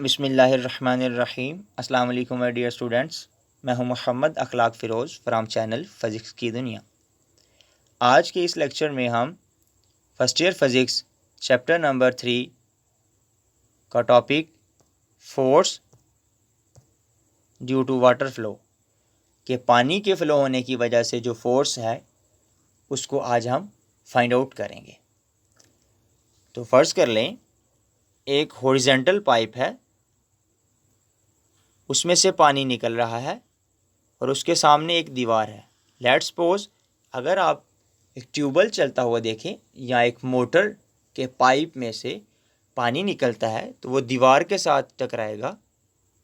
बिस्मिल्लाहिर्रहमानिर्रहीम। अस्सलाम वालेकुम माय डियर स्टूडेंट्स। मैं हूं मोहम्मद अखलाक फ़िरोज़ फ्राम चैनल फ़िज़िक्स की दुनिया। आज के इस लेक्चर में हम first year physics chapter number 3 का topic force due to water flow के पानी के फ़्लो होने की वजह से जो फोर्स है उसको आज हम फाइंड आउट करेंगे। तो फ़र्ज़ कर लें एक हॉरिजॉन्टल पाइप है, उसमें से पानी निकल रहा है और उसके सामने एक दीवार है। लेट्स सपोज अगर आप एक ट्यूबवेल चलता हुआ देखें या एक मोटर के पाइप में से पानी निकलता है तो वो दीवार के साथ टकराएगा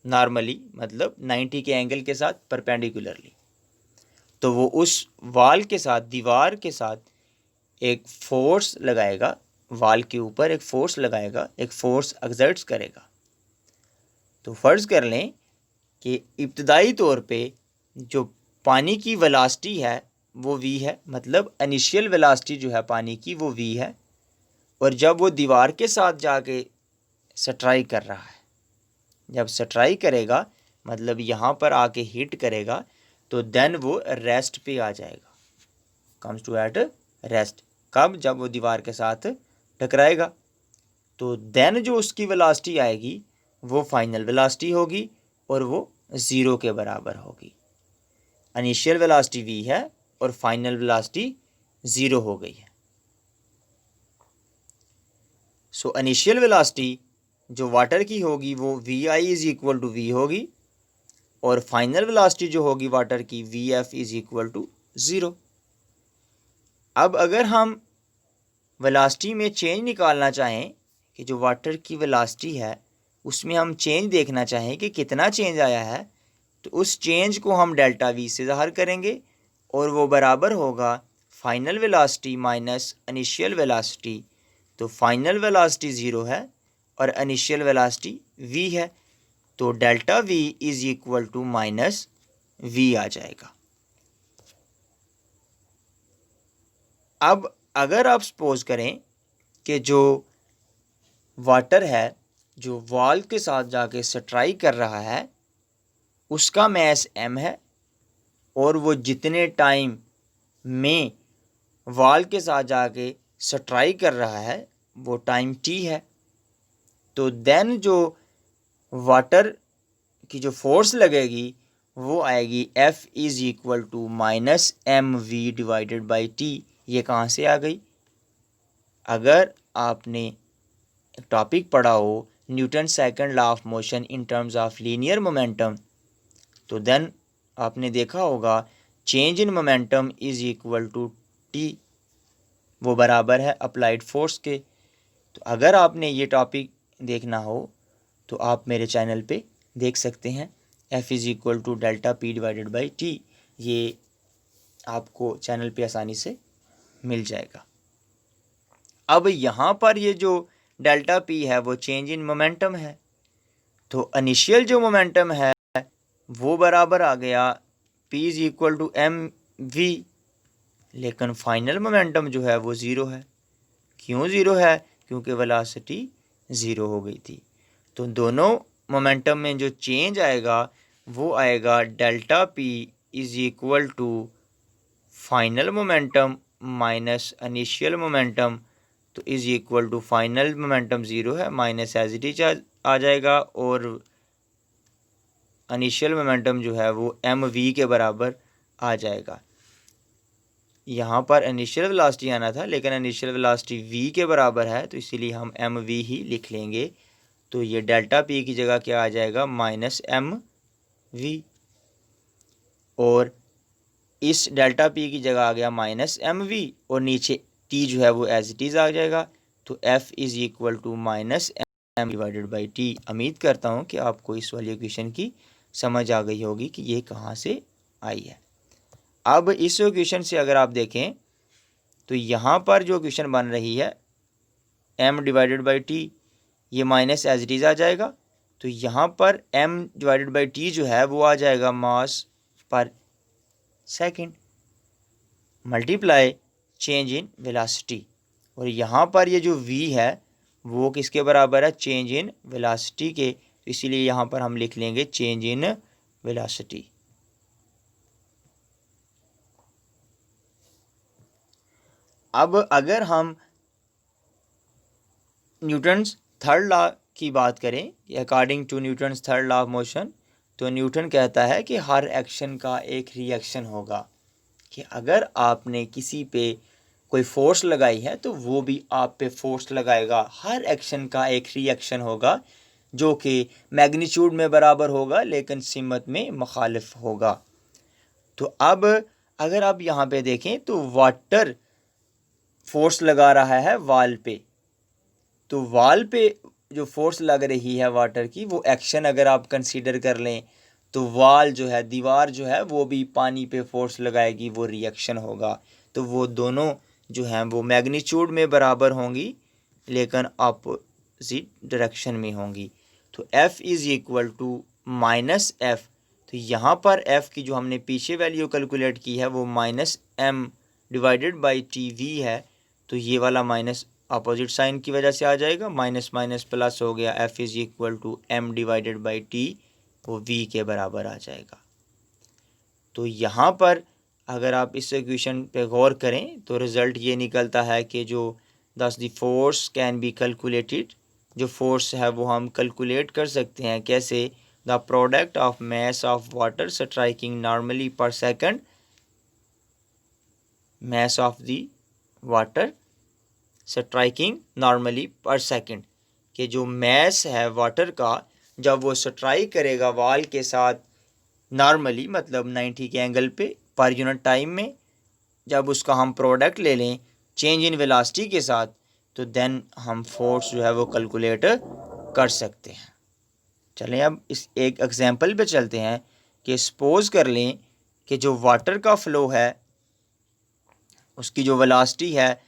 नॉर्मली, मतलब 90 के एंगल के साथ परपेंडिकुलरली। तो वो उस वाल के साथ, दीवार के साथ एक फोर्स लगाएगा, वाल के ऊपर एक फोर्स लगाएगा, एक फोर्स एक्सर्ट्स करेगा। तो फ़र्ज़ कर लें कि इब्तदाई तौर पे जो पानी की वेलोसिटी है वो v है, मतलब इनिशियल वेलोसिटी जो है पानी की वो v है। और जब वो दीवार के साथ जाके स्ट्राइक कर रहा है, जब स्ट्राइक करेगा मतलब यहाँ पर आके हिट करेगा तो देन वो रेस्ट पे आ जाएगा, कम्स टू एट रेस्ट। कब? जब वो दीवार के साथ टकराएगा। तो देन जो उसकी वेलोसिटी आएगी वो फाइनल वेलोसिटी होगी और वो ज़ीरो के बराबर होगी। इनिशियल वेलोसिटी v है और फाइनल वेलोसिटी ज़ीरो हो गई है। सो इनिशियल वेलोसिटी जो वाटर की होगी वो vi is equal to v होगी और फाइनल वेलोसिटी जो होगी वाटर की vf is equal to zero. अब अगर हम वेलोसिटी में चेंज निकालना चाहें कि जो वाटर की वेलोसिटी है उसमें हम चेंज देखना चाहें कि कितना चेंज आया है, तो उस चेंज को हम डेल्टा v से ज़ाहिर करेंगे और वो बराबर होगा final velocity minus initial velocity. तो फाइनल वेलोसिटी ज़ीरो है और इनिशियल वेलोसिटी v है, तो delta v is equal to minus v आ जाएगा। अब अगर आप सपोज करें कि जो वाटर है जो वॉल के साथ जाके स्ट्राइक कर रहा है उसका मैस m है और वो जितने टाइम में वॉल के साथ जाके स्ट्राइक कर रहा है वो टाइम t है। तो देन जो वाटर की जो फोर्स लगेगी वो आएगी F is equal to minus M V divided by T. ये कहाँ से आ गई? अगर आपने टॉपिक पढ़ा हो Newton second law of motion in terms of linear momentum, तो देन आपने देखा होगा change in momentum is equal to T, वो बराबर है अप्लाइड फोर्स के। तो अगर आपने ये टॉपिक देखना हो तो आप मेरे चैनल पे देख सकते हैं, F is equal to delta P divided by T. ये आपको चैनल पे आसानी से मिल जाएगा। अब यहाँ पर ये जो डेल्टा पी है वो चेंज इन मोमेंटम है, तो इनिशियल जो मोमेंटम है वो बराबर आ गया P is equal to M V, लेकिन फाइनल मोमेंटम जो है वो ज़ीरो है। क्यों ज़ीरो है? क्योंकि वेलोसिटी ज़ीरो हो गई थी। तो दोनों मोमेंटम में जो चेंज आएगा वो आएगा delta P is equal to final momentum minus initial momentum, तो is equal to final momentum zero है माइनस एज इट इज आ जाएगा और इनिशियल मोमेंटम जो है वो एम वी के बराबर आ जाएगा। यहाँ पर इनिशियल वेलोसिटी आना था लेकिन इनिशियल वेलोसिटी v के बराबर है तो इसीलिए हम एम वी ही लिख लेंगे। तो ये डेल्टा p की जगह क्या आ जाएगा? माइनस एम वी, और इस डेल्टा p की जगह आ गया माइनस एम वी और नीचे t जो है वो एज इट इज़ आ जाएगा। तो f is equal to minus M divided by T. उम्मीद करता हूँ कि आपको इस वाली इक्वेशन की समझ आ गई होगी कि ये कहाँ से आई है। अब इस इक्वेशन से अगर आप देखें तो यहाँ पर जो इक्वेशन बन रही है m डिवाइडेड बाई टी, ये माइनस एज इट इज़ आ जाएगा। तो यहाँ पर m डिवाइडेड बाई टी जो है वो आ जाएगा मास पर second multiply change in velocity, और यहाँ पर ये जो v है वो किसके बराबर है? चेंज इन वेलोसिटी के। तो इसीलिए यहाँ पर हम लिख लेंगे चेंज इन वेलोसिटी। अब अगर हम न्यूटन्स थर्ड लॉ की बात करें, according to Newton's third law of motion, तो न्यूटन कहता है कि हर एक्शन का एक रिएक्शन होगा, कि अगर आपने किसी पे कोई फोर्स लगाई है तो वो भी आप पे फोर्स लगाएगा। हर एक्शन का एक रिएक्शन होगा जो कि मैग्नीट्यूड में बराबर होगा लेकिन सिमत में मुखालिफ होगा। तो अब अगर आप यहाँ पे देखें तो वाटर फोर्स लगा रहा है वाल पे, तो वाल पे जो फोर्स लग रही है वाटर की, वो एक्शन अगर आप कंसीडर कर लें तो वाल जो है, दीवार जो है, वो भी पानी पे फोर्स लगाएगी, वो रिएक्शन होगा। तो वो दोनों जो हैं वो मैग्नीट्यूड में बराबर होंगी लेकिन अपोजिट डायरेक्शन में होंगी। तो F is equal to minus F. तो यहाँ पर F की जो हमने पीछे वैल्यू कैलकुलेट की है वो minus m divided by T V है। तो ये वाला माइनस अपोजिट साइन की वजह से आ जाएगा, माइनस माइनस प्लस हो गया, F is equal to m divided by T, वो v के बराबर आ जाएगा। तो यहाँ पर अगर आप इस इक्वेशन पे गौर करें तो रिज़ल्ट ये निकलता है कि जो thus the force can be calculated, जो फोर्स है वो हम कैलकुलेट कर सकते हैं। कैसे? The product of mass of water striking normally per second, mass of the water striking normally per second, कि जो मास है वाटर का जब वो स्ट्राइक करेगा वाल के साथ नॉर्मली, मतलब 90 के एंगल पे पर यूनिट टाइम में, जब उसका हम प्रोडक्ट ले लें चेंज इन वेलोसिटी के साथ, तो देन हम फोर्स जो है वो कैलकुलेट कर सकते हैं। चलें अब इस एक एग्जांपल पे चलते हैं कि सपोज कर लें कि जो वाटर का फ़्लो है उसकी जो वेलोसिटी है,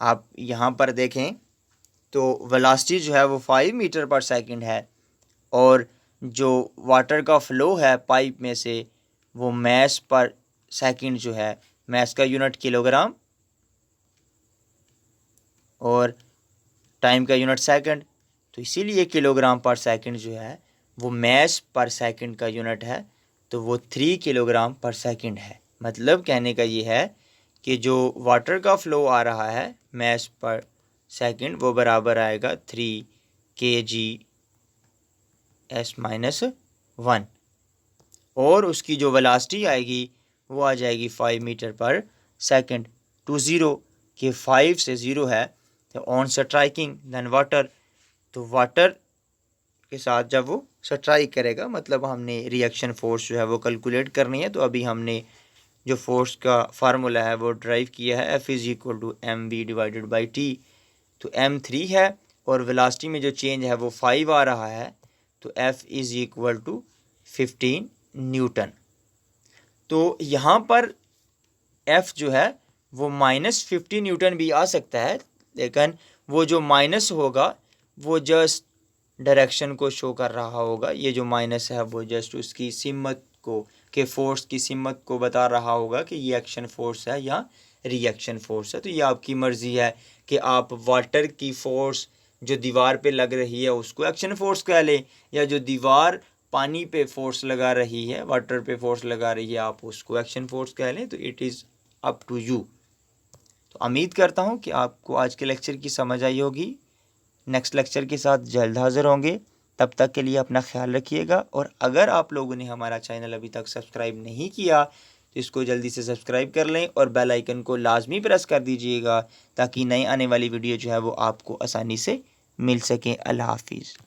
आप यहाँ पर देखें तो वेलोसिटी जो है वो 5 मीटर पर सेकंड है, और जो वाटर का फ़्लो है पाइप में से वो मास पर सेकंड जो है, मास का यूनिट किलोग्राम और टाइम का यूनिट सेकंड, तो इसीलिए किलोग्राम पर सेकंड जो है वो मास पर सेकंड का यूनिट है, तो वो 3 किलोग्राम पर सेकंड है। मतलब कहने का ये है कि जो वाटर का फ़्लो आ रहा है मास पर सेकंड वो बराबर आएगा 3 kgs-1, और उसकी जो वेलोसिटी आएगी वो आ जाएगी 5 मीटर पर सेकंड टू ज़ीरो, के 5 से 0 है तो ऑन स्ट्राइकिंग देन वाटर, तो वाटर के साथ जब वो स्ट्राइक करेगा, मतलब हमने रिएक्शन फोर्स जो है वो कैलकुलेट करनी है। तो अभी हमने जो फोर्स का फार्मूला है वो ड्राइव किया है, F is equal to M V divided by T. तो m 3 है और वेलोसिटी में जो चेंज है वो 5 आ रहा है, तो F is equal to 15 newton. तो यहाँ पर F जो है वो -50 न्यूटन भी आ सकता है, लेकिन वो जो माइनस होगा वो जस्ट डायरेक्शन को शो कर रहा होगा। ये जो माइनस है वो जस्ट उसकी सिमत को, के फोर्स की सिमत को बता रहा होगा कि ये एक्शन फोर्स है या रिएक्शन फोर्स है। तो ये आपकी मर्ज़ी है कि आप वाटर की फोर्स जो दीवार पे लग रही है उसको एक्शन फोर्स कह लें, या जो दीवार पानी पे फोर्स लगा रही है, वाटर पे फोर्स लगा रही है, आप उसको एक्शन फोर्स कह लें। तो it is up to you. तो उम्मीद करता हूँ कि आपको आज के लेक्चर की समझ आई होगी। नेक्स्ट लेक्चर के साथ जल्द हाज़िर होंगे, तब तक के लिए अपना ख्याल रखिएगा। और अगर आप लोगों ने हमारा चैनल अभी तक सब्सक्राइब नहीं किया तो इसको जल्दी से सब्सक्राइब कर लें और बेल आइकन को लाजमी प्रेस कर दीजिएगा, ताकि नई आने वाली वीडियो जो है वो आपको आसानी से मिल सके। अल्लाह हाफिज़।